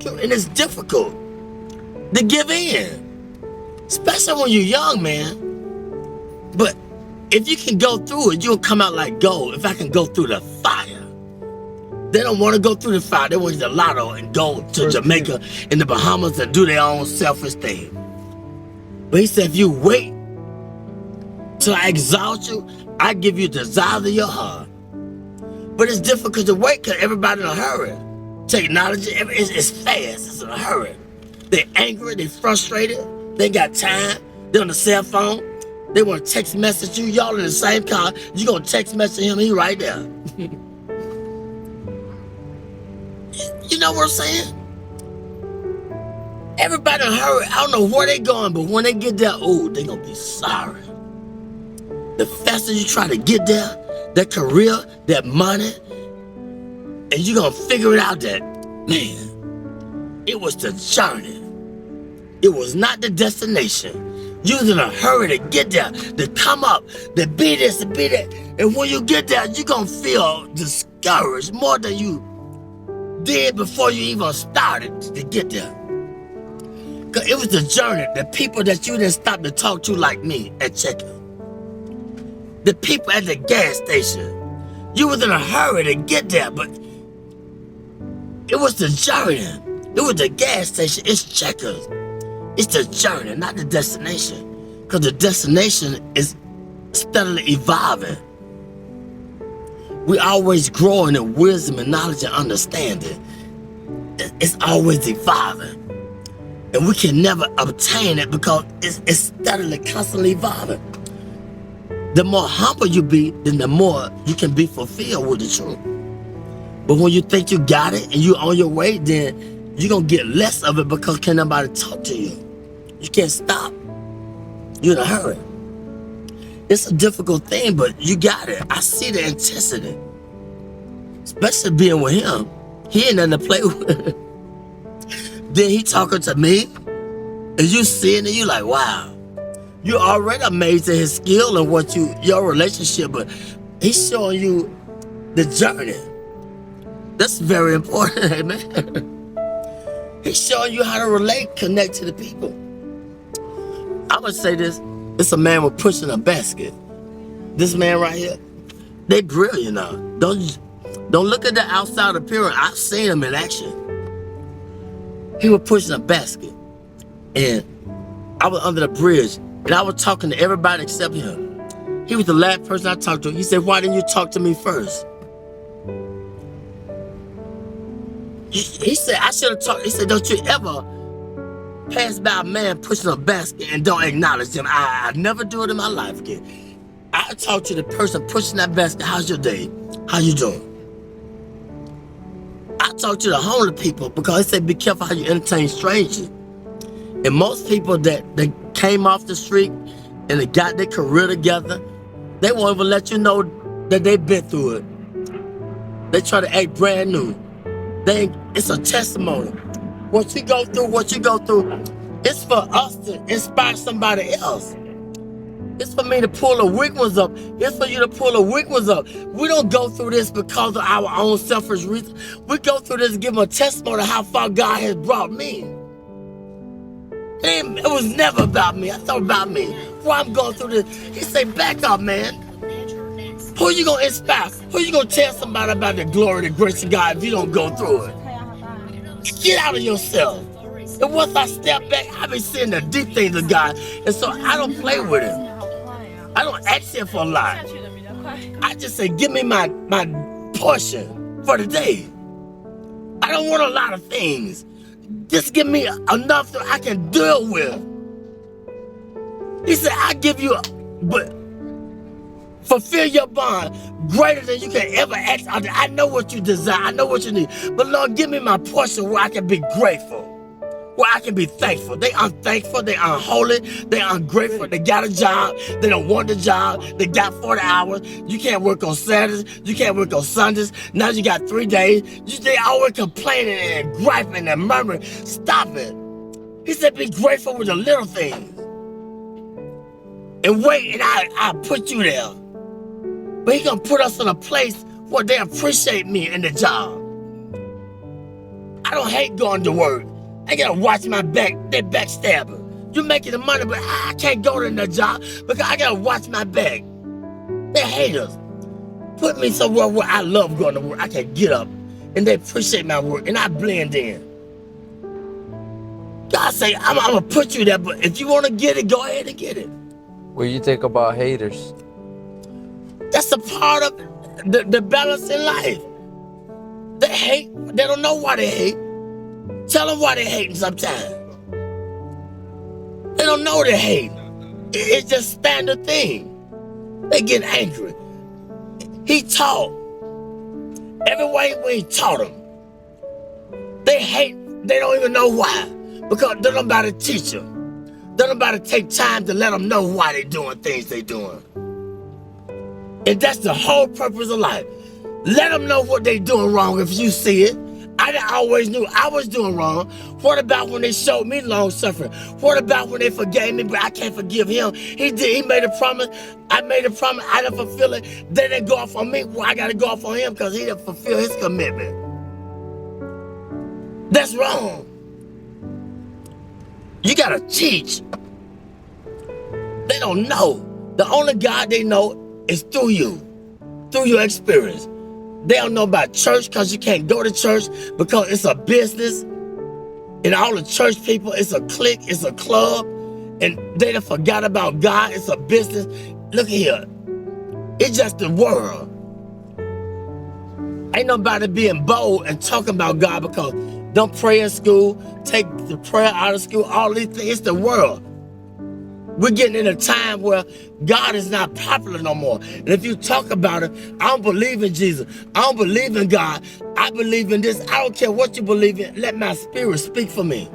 And it's difficult to give in, especially when you're young, man. But if you can go through it, you'll come out like gold. If I can go through the fire. They don't want to go through the fire. They want to get the lotto and go to Jamaica and the Bahamas and do their own selfish thing. But he said, if you wait till I exalt you, I give you the desire of your heart. But it's difficult to wait because everybody's in a hurry. Technology, it's fast, it's in a hurry. They're angry, they're frustrated, they ain't got time, they're on the cell phone, they want to text message you, y'all in the same car, you gonna text message him, he right there. You know what I'm saying? Everybody in a hurry, I don't know where they going, but when they get there, oh, they gonna be sorry. The faster you try to get there, that career, that money, and you're gonna figure it out that, man, it was the journey. It was not the destination. You was in a hurry to get there, to come up, to be this, to be that. And when you get there, you're gonna feel discouraged more than you did before you even started to get there. Cause it was the journey, the people that you didn't stop to talk to like me at checkout. The people at the gas station. You was in a hurry to get there, but it was the journey. It was the gas station. It's checkers. It's the journey, not the destination. Because the destination is steadily evolving. We always growing in wisdom and knowledge and understanding. It's always evolving. And we can never obtain it because it's steadily, constantly evolving. The more humble you be, then the more you can be fulfilled with the truth. But when you think you got it and you're on your way, then you're going to get less of it because can't nobody talk to you. You can't stop. You're in a hurry. It's a difficult thing, but you got it. I see the intensity. Especially being with him. He ain't nothing to play with. Then he talking to me, and you seeing it, you like, wow. You're already amazed at his skill and your relationship, but he's showing you the journey. That's very important, amen. He's showing you how to relate, connect to the people. I'm gonna say this. It's a man with pushing a basket. This man right here, they brilliant now. Don't look at the outside appearance. I've seen him in action. He was pushing a basket, and I was under the bridge, and I was talking to everybody except him. He was the last person I talked to. He said, why didn't you talk to me first? He said, I should have talked. He said, don't you ever pass by a man pushing a basket and don't acknowledge him. I never do it in my life again. I talk to the person pushing that basket, how's your day? How you doing? I talk to the homeless people because they say be careful how you entertain strangers. And most people that came off the street and they got their career together, they won't even let you know that they've been through it. They try to act brand new. It's a testimony. What you go through, it's for us to inspire somebody else. It's for me to pull the weak ones up. It's for you to pull the weak ones up. We don't go through this because of our own selfish reasons. We go through this to give them a testimony of how far God has brought me. It was never about me. I thought about me. Why I'm going through this. He said, back up, man. Who you going to inspire? Who you going to tell somebody about the glory, the grace of God if you don't go through it? Get out of yourself. And once I step back, I be seeing the deep things of God. And so I don't play with him. I don't ask him for a lot. I just say, give me my portion for the day. I don't want a lot of things. Just give me enough that I can deal with. He said, I give you, but fulfill your bond greater than you can ever ask. I know what you desire. I know what you need. But Lord, give me my portion where I can be grateful. Where I can be thankful. They unthankful, they unholy, they ungrateful, they got a job, they don't want the job, they got 40 hours, you can't work on Saturdays, you can't work on Sundays, now you got 3 days, they always complaining and griping and murmuring. Stop it. He said be grateful with the little things. And wait, and I put you there. But he gonna put us in a place where they appreciate me in the job. I don't hate going to work. I gotta watch my back. They backstabber. You making the money, but I can't go to that job because I gotta watch my back. They haters. Put me somewhere where I love going to work. I can get up and they appreciate my work and I blend in. God say, I'm gonna put you there, but if you wanna get it, go ahead and get it. What do you think about haters? That's a part of the balance in life. They hate. They don't know why they hate. Tell them why they hating sometimes. They don't know they hate. It's just standard thing. They get angry. He taught. Every way when he taught them. They hate. They don't even know why. Because they don't nobody teach them. They don't nobody take time to let them know why they doing things they doing. And that's the whole purpose of life. Let them know what they doing wrong if you see it. I always knew I was doing wrong. What about when they showed me long suffering? What about when they forgave me, but I can't forgive him? He made a promise. I made a promise. I didn't fulfill it. They didn't go off on me. Well, I got to go off on him because he didn't fulfill his commitment. That's wrong. You got to teach. They don't know. The only God they know is through you, through your experience. They don't know about church because you can't go to church because it's a business. And all the church people, it's a clique, it's a club. And they done forgot about God, it's a business. Look here, it's just the world. Ain't nobody being bold and talking about God because don't pray in school, take the prayer out of school, all these things, it's the world. We're getting in a time where God is not popular no more. And if you talk about it, I don't believe in Jesus. I don't believe in God. I believe in this. I don't care what you believe in. Let my spirit speak for me.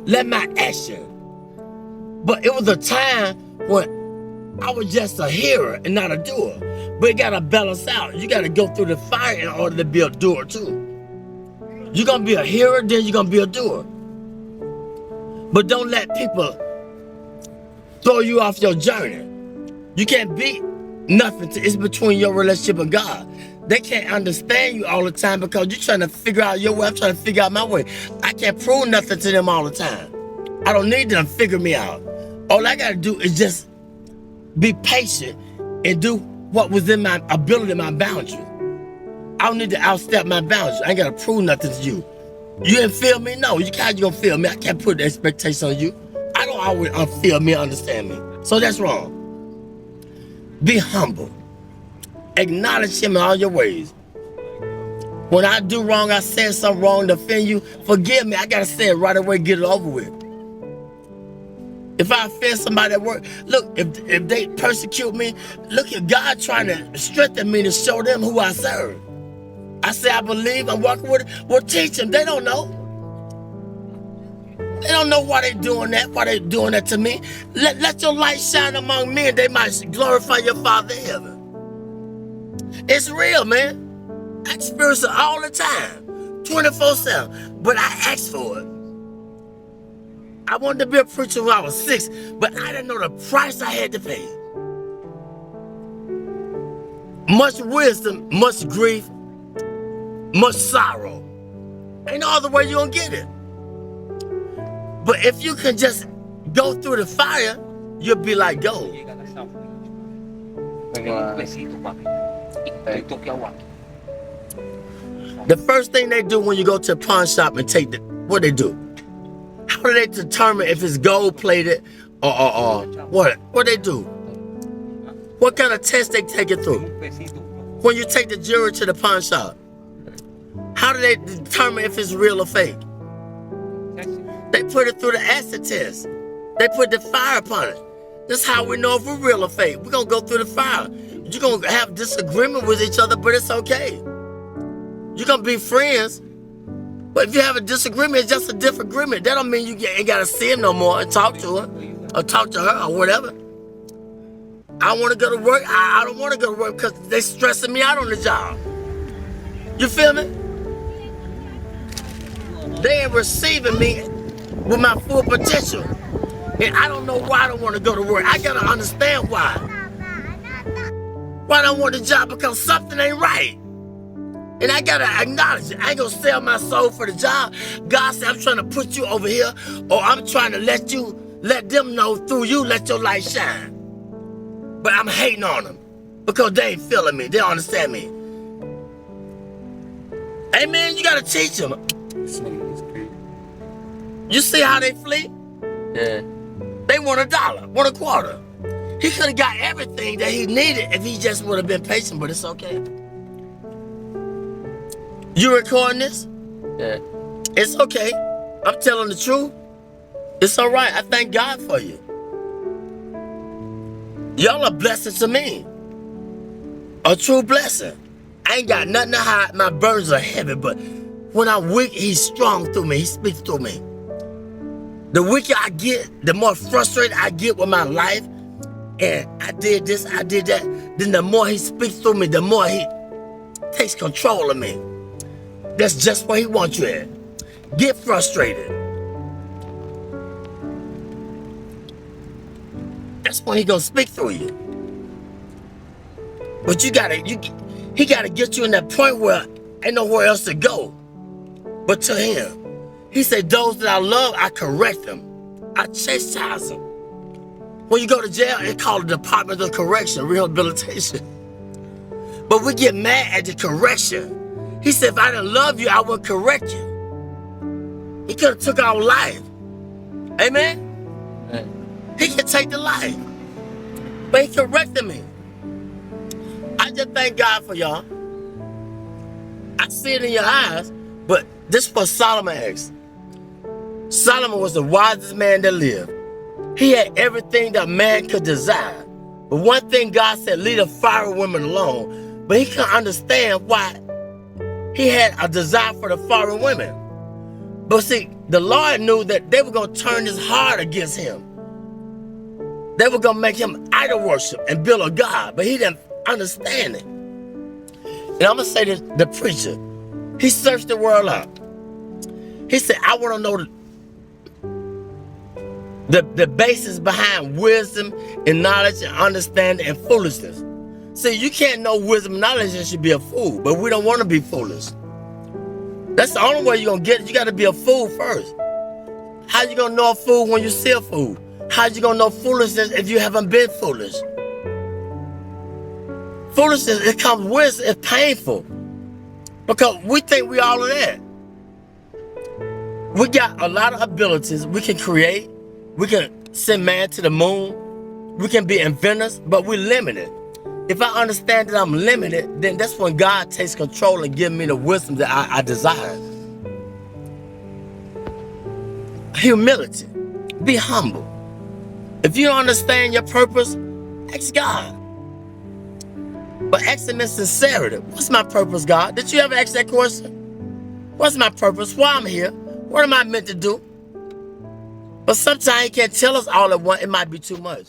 Let my action. But it was a time when I was just a hearer and not a doer. But it got to balance out. You got to go through the fire in order to be a doer too. You're going to be a hearer, then you're going to be a doer. But don't let people throw you off your journey. You can't be nothing. It's between your relationship and God. They can't understand you all the time because you're trying to figure out your way. I'm trying to figure out my way. I can't prove nothing to them all the time. I don't need them to figure me out. All I got to do is just be patient and do what was in my ability, my boundaries. I don't need to outstep my boundaries. I ain't got to prove nothing to you. You didn't feel me? No. You can't gonna feel me. I can't put the expectation on you. I don't always feel me, understand me. So that's wrong. Be humble. Acknowledge him in all your ways. When I do wrong, I said something wrong to offend you, forgive me. I got to say it right away, get it over with. If I offend somebody at work, look, if they persecute me, look at God trying to strengthen me to show them who I serve. I say I believe, I'm walking with it. Well, teach them. They don't know. They don't know why they're doing that, to me. Let your light shine among men. They might glorify your Father in heaven. It's real, man. I experience it all the time, 24/7. But I asked for it. I wanted to be a preacher when I was 6, but I didn't know the price I had to pay. Much wisdom, much grief, much sorrow. Ain't no other way you're gonna get it. But if you can just go through the fire, you'll be like gold. The first thing they do when you go to a pawn shop and take what they do? How do they determine if it's gold plated or what? What they do? What kind of test they take it through? When you take the jewelry to the pawn shop, how do they determine if it's real or fake? They put it through the acid test. They put the fire upon it. That's how we know if we're real or fake. We're going to go through the fire. You're going to have disagreement with each other, but it's okay. You're going to be friends. But if you have a disagreement, it's just a disagreement. That don't mean you ain't got to see him no more and talk to her or talk to her or whatever. I want to go to work. I don't want to go to work because they stressing me out on the job. You feel me? They ain't receiving me with my full potential. And I don't know why I don't want to go to work. I got to understand why. Why I don't want the job? Because something ain't right. And I gotta acknowledge it. I ain't gonna sell my soul for the job. God said, I'm trying to put you over here, or I'm trying to let them know through you, let your light shine. But I'm hating on them because they ain't feeling me. They don't understand me. Amen. You gotta teach them. You see how they flee? Yeah. They want $1, want $0.25. He could have got everything that he needed if he just would have been patient, but it's okay. You recording this? Yeah. It's okay. I'm telling the truth. It's all right. I thank God for you. Y'all are blessings to me. A true blessing. I ain't got nothing to hide. My burdens are heavy, but when I'm weak, he's strong through me. He speaks through me. The weaker I get, the more frustrated I get with my life, and I did this, I did that, then the more he speaks through me, the more he takes control of me. That's just where he wants you at. Get frustrated. That's when he gonna speak through you. But he gotta get you in that point where ain't nowhere else to go but to him. He said, those that I love, I correct them. I chastise them. When you go to jail, it's called the Department of Correction, Rehabilitation. But we get mad at the correction. He said, if I didn't love you, I would correct you. He could have took our life. Amen? Amen. He could take the life. But he corrected me. I just thank God for y'all. I see it in your eyes, but this is what Solomon asked. Solomon was the wisest man that lived. He had everything that man could desire. But one thing God said, leave the foreign women alone. But he couldn't understand why he had a desire for the foreign women. But see, the Lord knew that they were going to turn his heart against him. They were going to make him idol worship and build a God. But he didn't understand it. And I'm going to say this, the preacher, he searched the world out. He said, I want to know the basis behind wisdom and knowledge and understanding and foolishness. See, you can't know wisdom and knowledge and should be a fool, but we don't want to be foolish. That's the only way you're going to get it. You got to be a fool first. How you going to know a fool when you see a fool? How you going to know foolishness if you haven't been foolish? Foolishness, it comes with, it's painful. Because we think we all of that. We got a lot of abilities. We can create. We can send man to the moon. We can be inventors, but we're limited. If I understand that I'm limited, then that's when God takes control and gives me the wisdom that I desire. Humility. Be humble. If you don't understand your purpose, ask God. But ask him in sincerity. What's my purpose, God? Did you ever ask that question? What's my purpose? Why I'm here? What am I meant to do? But sometimes he can't tell us all at once. It might be too much.